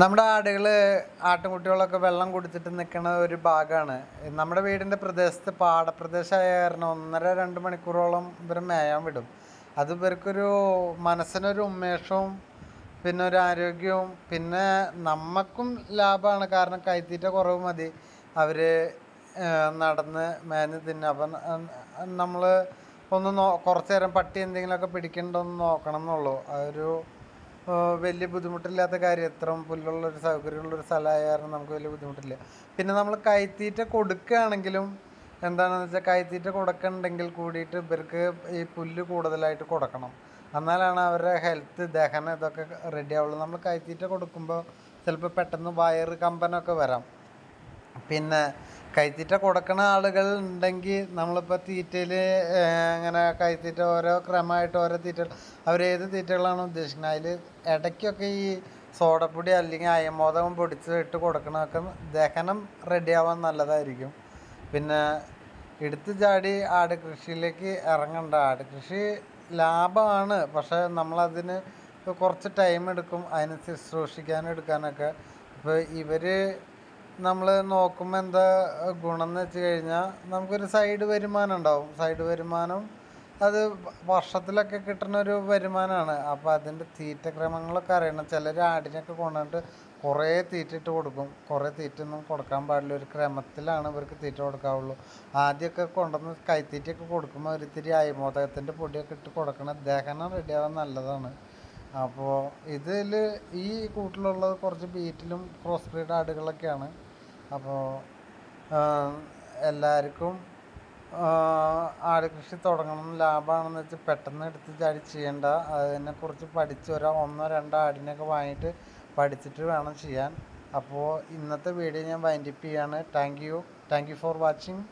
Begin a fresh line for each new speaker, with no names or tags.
നമ്മുടെ ആടുകൾ ആട്ടിൻകുട്ടികളൊക്കെ വെള്ളം കുടിച്ചിട്ട് നിൽക്കുന്ന ഒരു ഭാഗമാണ്. നമ്മുടെ വീടിൻ്റെ പ്രദേശത്ത് പാടപ്രദേശമായ കാരണം 1.5-2 മണിക്കൂറോളം ഇവർ മേയാൻ വിടും. അത് ഇവർക്കൊരു മനസ്സിനൊരു ഉന്മേഷവും പിന്നെ ഒരു ആരോഗ്യവും പിന്നെ നമുക്കും ലാഭമാണ്. കാരണം കൈത്തീറ്റ കുറവ് മതി അവർ നടന്ന് മേഞ്ഞ് തിന്നുക. അപ്പം നമ്മൾ ഒന്ന് കുറച്ച് നേരം പട്ടി എന്തെങ്കിലുമൊക്കെ പിടിക്കണ്ടോന്ന് നോക്കണം എന്നുള്ളൂ. അതൊരു വലിയ ബുദ്ധിമുട്ടില്ലാത്ത കാര്യം. ഇത്രയും പുല്ലുള്ളൊരു സൗകര്യമുള്ളൊരു സ്ഥലമായ കാരണം നമുക്ക് വലിയ ബുദ്ധിമുട്ടില്ല. പിന്നെ നമ്മൾ കൈത്തീറ്റ കൊടുക്കുകയാണെങ്കിലും എന്താണെന്ന് വെച്ചാൽ കൈത്തീറ്റ കൊടുക്കണമെങ്കിൽ കൂടിയിട്ട് ഇവർക്ക് ഈ പുല്ല് കൂടുതലായിട്ട് കൊടുക്കണം. എന്നാലാണ് അവരുടെ ഹെൽത്ത് ദഹനം ഇതൊക്കെ റെഡി ആവുള്ളൂ. നമ്മൾ കൈത്തീറ്റ കൊടുക്കുമ്പോൾ ചിലപ്പോൾ പെട്ടെന്ന് വയറ് കമ്പനമൊക്കെ വരാം. പിന്നെ കൈത്തീറ്റ കൊടുക്കണ ആളുകൾ ഉണ്ടെങ്കിൽ നമ്മളിപ്പോൾ തീറ്റയിൽ അങ്ങനെ കൈത്തീറ്റ ഓരോ ക്രമമായിട്ട് ഓരോ തീറ്റ അവരേത് തീറ്റകളാണ് ഉദ്ദേശിക്കുന്നത് അതിൽ ഇടയ്ക്കൊക്കെ ഈ സോഡപ്പൊടി അല്ലെങ്കിൽ അയമോദകം പൊടിച്ച് ഇട്ട് കൊടുക്കണമൊക്കെ ദഹനം റെഡിയാവാൻ നല്ലതായിരിക്കും. പിന്നെ എടുത്ത് ചാടി ആട് കൃഷിയിലേക്ക് ഇറങ്ങണ്ട. ആട് കൃഷി ലാഭമാണ്, പക്ഷേ നമ്മളതിന് കുറച്ച് ടൈം എടുക്കും അതിന് ശുശ്രൂഷിക്കാനും എടുക്കാനൊക്കെ. ഇപ്പോൾ ഇവർ നമ്മൾ നോക്കുമ്പോൾ എന്താ ഗുണം എന്ന് വെച്ച് കഴിഞ്ഞാൽ നമുക്കൊരു സൈഡ് വരുമാനം ഉണ്ടാവും. സൈഡ് വരുമാനം അത് വർഷത്തിലൊക്കെ കിട്ടുന്ന ഒരു വരുമാനമാണ്. അപ്പോൾ അതിൻ്റെ തീറ്റ ക്രമങ്ങളൊക്കെ അറിയണം. ചിലർ ആടിനൊക്കെ കൊണ്ടുവന്നിട്ട് കുറേ തീറ്റ ഇട്ട് കൊടുക്കും. കുറേ തീറ്റ ഒന്നും കൊടുക്കാൻ പാടില്ല. ഒരു ക്രമത്തിലാണ് ഇവർക്ക് തീറ്റ കൊടുക്കാവുള്ളൂ. ആദ്യമൊക്കെ കൊണ്ടുവന്ന് കൈത്തീറ്റയൊക്കെ കൊടുക്കുമ്പോൾ ഒരിത്തിരി അയമോദകത്തിൻ്റെ പൊടിയൊക്കെ ഇട്ട് കൊടുക്കണം. ദഹനം റെഡിയാവാൻ നല്ലതാണ്. അപ്പോൾ ഇതിൽ ഈ കൂട്ടിലുള്ളത് കുറച്ച് ബീറ്റിലും ക്രോസ് ബ്രീഡ് ആടുകളൊക്കെയാണ്. അപ്പോൾ എല്ലാവർക്കും ആട് കൃഷി തുടങ്ങണം, ലാഭമാണെന്ന് വെച്ച് പെട്ടെന്ന് എടുത്ത് ചാടി ചെയ്യേണ്ട. അതിനെക്കുറിച്ച് പഠിച്ച് 1-2 ആടിനെയൊക്കെ വാങ്ങിയിട്ട് പഠിച്ചിട്ട് വേണം ചെയ്യാൻ. അപ്പോൾ ഇന്നത്തെ വീഡിയോ ഞാൻ വൈൻഡപ്പ് ചെയ്യാണ്. Thank you for watching.